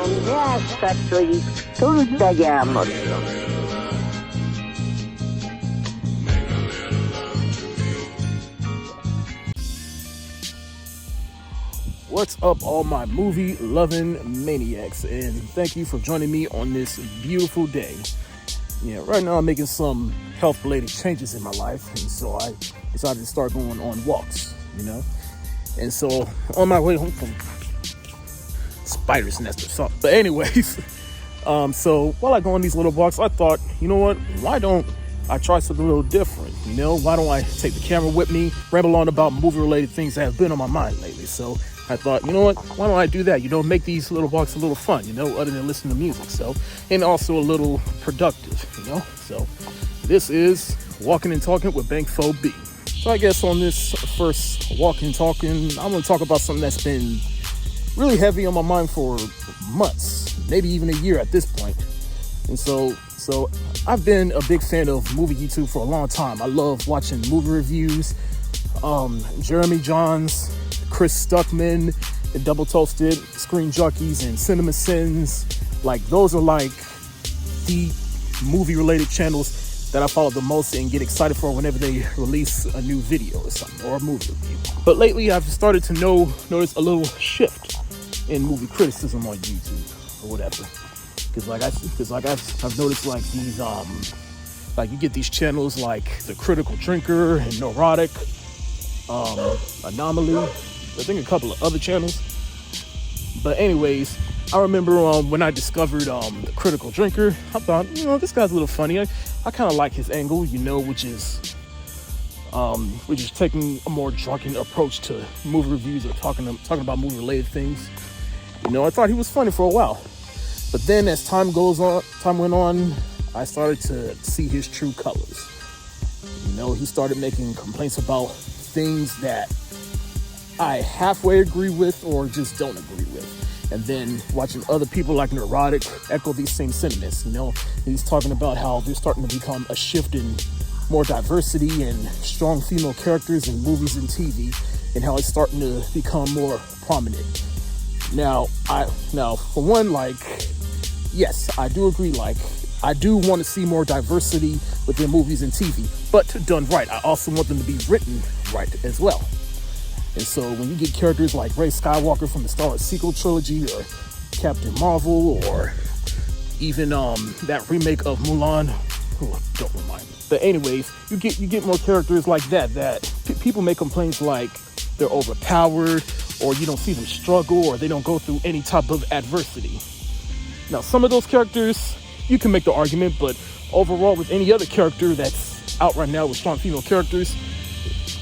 Kneejerk Factory tunteja What's up, all my movie-loving maniacs, and thank you for joining me on this beautiful day. Yeah, right now I'm making some health-related changes in my life, and so I decided to start going on walks, And so on my way home from spider's nest or something. But anyways, so while I go on these little walks, I thought, you know what, why don't I try something a little different? Why don't I take the camera with me, ramble on about movie-related things that have been on my mind lately? So I thought, you know what, why don't I do that? Make these little walks a little fun, other than listening to music. So, and also a little productive, So this is Walkin N Talkin with Bankfo B. So I guess on this first Walkin N Talkin, I'm going to talk about something that's been really heavy on my mind for months, maybe even a year at this point. And so I've been a big fan of movie YouTube for a long time. I love watching movie reviews. Jeremy Johns, Chris Stuckman, the Double Toasted, Screen Junkies, and Cinema Sins. Like, those are like the movie-related channels that I follow the most and get excited for whenever they release a new video or something, or a movie review. But lately, I've started to notice a little shift in movie criticism on YouTube or whatever. Because I've noticed like these like you get these channels like The Critical Drinker and Neurotic, Anomaly, I think a couple of other channels. But anyways, I remember when I discovered The Critical Drinker, I thought, this guy's a little funny. I kind of like his angle, which is taking a more drunken approach to movie reviews or talking about movie related things. I thought he was funny for a while. But then as time went on, I started to see his true colors. He started making complaints about things that I halfway agree with or just don't agree with. And then watching other people like Neurotic echo these same sentiments. He's talking about how there's starting to become a shift in more diversity and strong female characters in movies and TV, and how it's starting to become more prominent. Now, for one, yes, I do agree, I do want to see more diversity within movies and TV, but done right. I also want them to be written right as well. And so when you get characters like Rey Skywalker from the Star Wars sequel trilogy, or Captain Marvel, or even that remake of Mulan, don't remind me. But anyways, you get more characters like that people make complaints like they're overpowered, or you don't see them struggle, or they don't go through any type of adversity. Now, some of those characters, you can make the argument, but overall, with any other character that's out right now with strong female characters,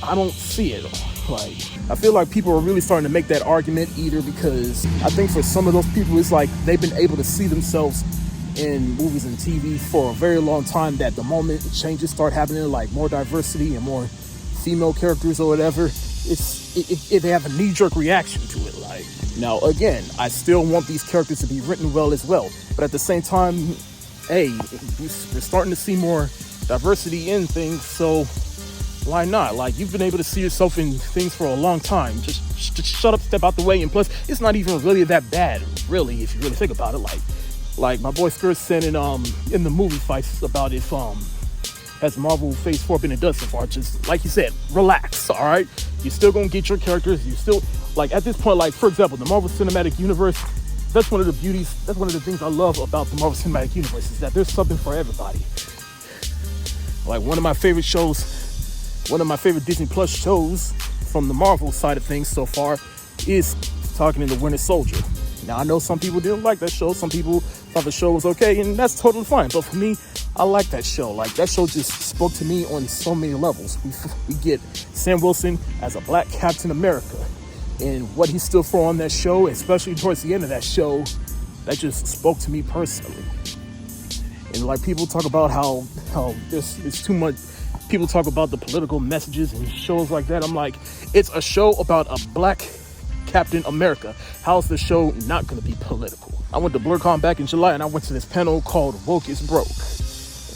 I don't see it. I feel like people are really starting to make that argument, either because I think for some of those people, it's like they've been able to see themselves in movies and TV for a very long time, that the moment changes start happening, like more diversity and more female characters or whatever, they have a knee-jerk reaction to it. Now, again, I still want these characters to be written well as well, but at the same time, hey, we're starting to see more diversity in things, so why not? You've been able to see yourself in things for a long time. Just shut up, step out the way, and plus, it's not even really that bad, really, if you really think about it. Like my boy Skirt said in the movie fights about if has Marvel Phase 4 been done so far, just like you said, relax, all right? You're still gonna get your characters. You still, at this point, for example, the Marvel Cinematic Universe, that's one of the things I love about the Marvel Cinematic Universe, is that there's something for everybody. One of my favorite Disney Plus shows from the Marvel side of things so far is Talking in the Winter Soldier. Now, I know some people didn't like that show. Some people thought the show was okay, and that's totally fine. But for me, I like that show. That show just spoke to me on so many levels. We get Sam Wilson as a black Captain America, and what he stood for on that show, especially towards the end of that show, that just spoke to me personally. And people talk about how it's too much. People talk about the political messages and shows like that. I'm like, it's a show about a black Captain America. How's the show not going to be political? I went to BlurCon back in July, and I went to this panel called Woke is Broke.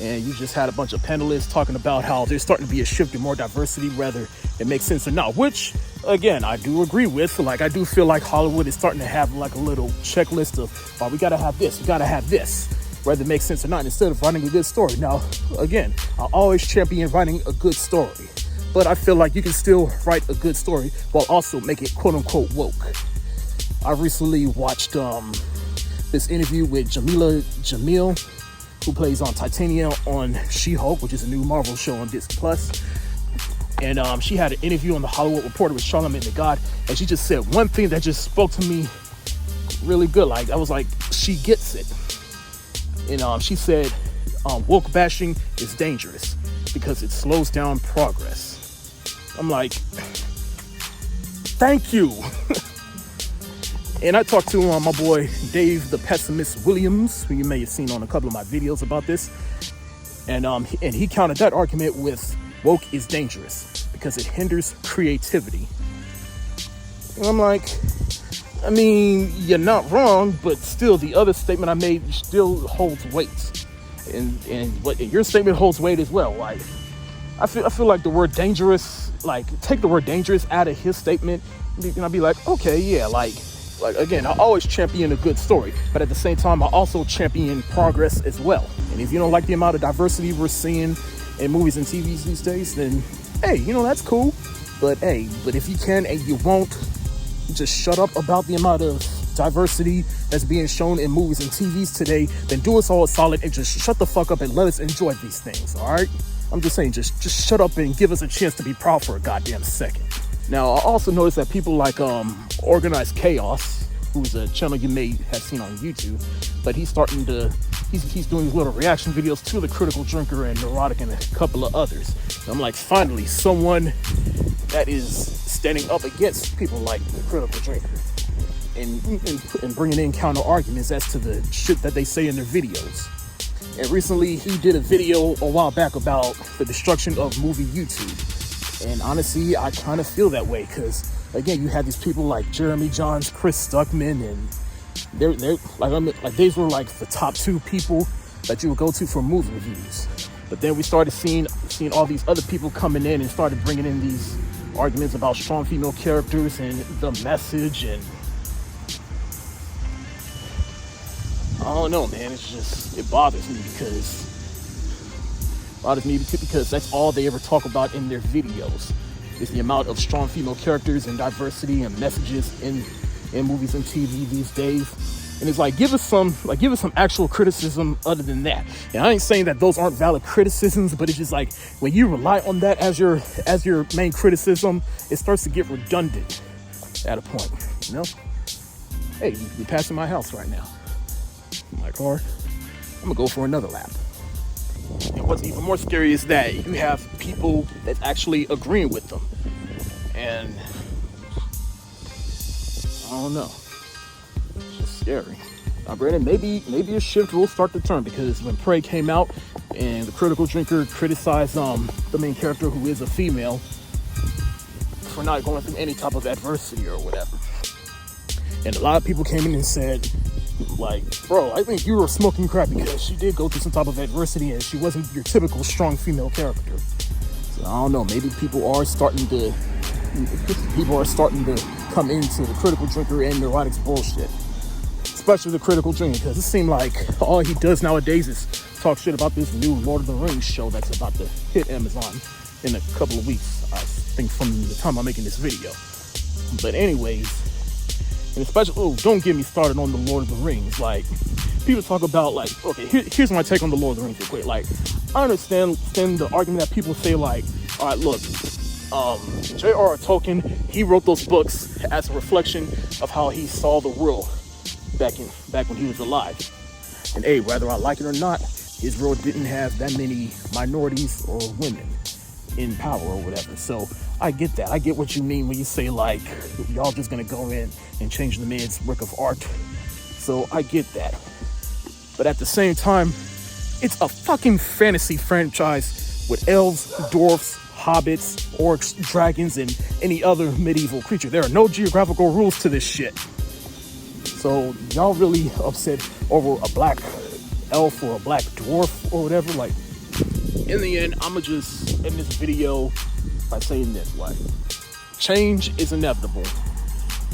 And you just had a bunch of panelists talking about how there's starting to be a shift in more diversity, whether it makes sense or not, which again, I do agree with, like, I do feel like Hollywood is starting to have like a little checklist of, oh, we gotta have this, we gotta have this, whether it makes sense or not, instead of writing a good story. Now, again, I always champion writing a good story, but I feel like you can still write a good story while also make it quote unquote woke. I recently watched this interview with Jamil, who plays on Titania on She-Hulk, which is a new Marvel show on Disney Plus. And she had an interview on the Hollywood Reporter with Charlamagne the God, and she just said one thing that just spoke to me really good. Like, I was like, she gets it. And she said, woke bashing is dangerous because it slows down progress. I'm like, thank you. And I talked to my boy Dave the Pessimist Williams, who you may have seen on a couple of my videos about this, and he countered that argument with woke is dangerous because it hinders creativity. And I'm like, I mean, you're not wrong, but still, the other statement I made still holds weight, and your statement holds weight as well. Like, I feel like the word dangerous, like, take the word dangerous out of his statement, and I'll be like, okay, yeah, like again, I always champion a good story, but at the same time, I also champion progress as well. And if you don't like the amount of diversity we're seeing in movies and TVs these days, then hey, that's cool. But hey, if you can and you won't, just shut up about the amount of diversity that's being shown in movies and TVs today, then do us all a solid and just shut the fuck up and let us enjoy these things, all right? I'm just saying, just shut up and give us a chance to be proud for a goddamn second. Now, I also noticed that people like Organized Chaos, who's a channel you may have seen on YouTube, but he's doing these little reaction videos to The Critical Drinker and Neurotic and a couple of others. And I'm like, finally, someone that is standing up against people like The Critical Drinker and bringing in counter arguments as to the shit that they say in their videos. And recently, he did a video a while back about the destruction of movie YouTube. And honestly, I kind of feel that way because, again, you have these people like Jeremy Johns, Chris Stuckman, and they're like these were like the top two people that you would go to for movie reviews. But then we started seeing all these other people coming in and started bringing in these arguments about strong female characters and the message, and I don't know, man. It bothers me because that's all they ever talk about in their videos is the amount of strong female characters and diversity and messages in movies and TV these days. And it's like, give us some actual criticism other than that. And I ain't saying that those aren't valid criticisms, but it's just like when you rely on that as your main criticism, it starts to get redundant at a point, Hey, you're passing my house right now. My car. I'm gonna go for another lap. And what's even more scary is that you have people that's actually agreeing with them. And I don't know. It's just scary. Now, Brandon, maybe a shift will start to turn, because when Prey came out and The Critical Drinker criticized the main character, who is a female, for not going through any type of adversity or whatever. And a lot of people came in and said, like, bro, I think you were smoking crack, because she did go through some type of adversity and she wasn't your typical strong female character. So I don't know, maybe people are starting to come into The Critical Drinker and Neurotic's bullshit. Especially The Critical Drinker, because it seemed like all he does nowadays is talk shit about this new Lord of the Rings show that's about to hit Amazon in a couple of weeks, I think, from the time I'm making this video. But anyways, and especially, don't get me started on the Lord of the Rings. Like, people talk about, like, okay, here's my take on the Lord of the Rings real quick. Like, I understand the argument that people say, like, all right, look, J.R.R. Tolkien, he wrote those books as a reflection of how he saw the world back when he was alive. And hey, whether I like it or not, his world didn't have that many minorities or women in power or whatever. So I get that. I get what you mean when you say, like, y'all just gonna go in and change the man's work of art. So I get that. But at the same time, it's a fucking fantasy franchise with elves, dwarfs, hobbits, orcs, dragons, and any other medieval creature. There are no geographical rules to this shit. So y'all really upset over a black elf or a black dwarf or whatever? Like, in the end, I'ma just end this video by saying this, like, change is inevitable.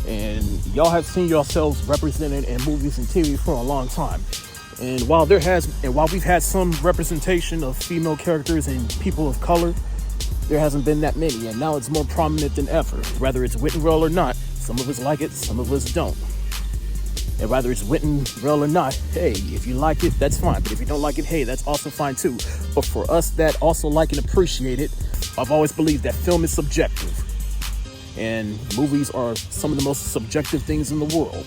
And y'all have seen yourselves represented in movies and TV for a long time. And while we've had some representation of female characters and people of color, there hasn't been that many, and now it's more prominent than ever. Whether it's written well or not, some of us like it, some of us don't. And whether it's written well or not, hey, if you like it, that's fine. But if you don't like it, hey, that's also fine too. But for us that also like and appreciate it, I've always believed that film is subjective. And movies are some of the most subjective things in the world.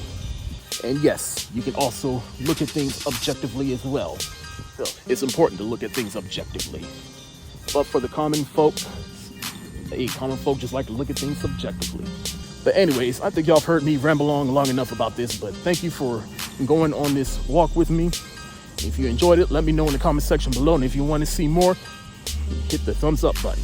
And yes, you can also look at things objectively as well. So it's important to look at things objectively. But for the common folk just like to look at things subjectively. But anyways, I think y'all have heard me ramble on long enough about this, but thank you for going on this walk with me. If you enjoyed it, let me know in the comment section below. And if you want to see more, hit the thumbs up button.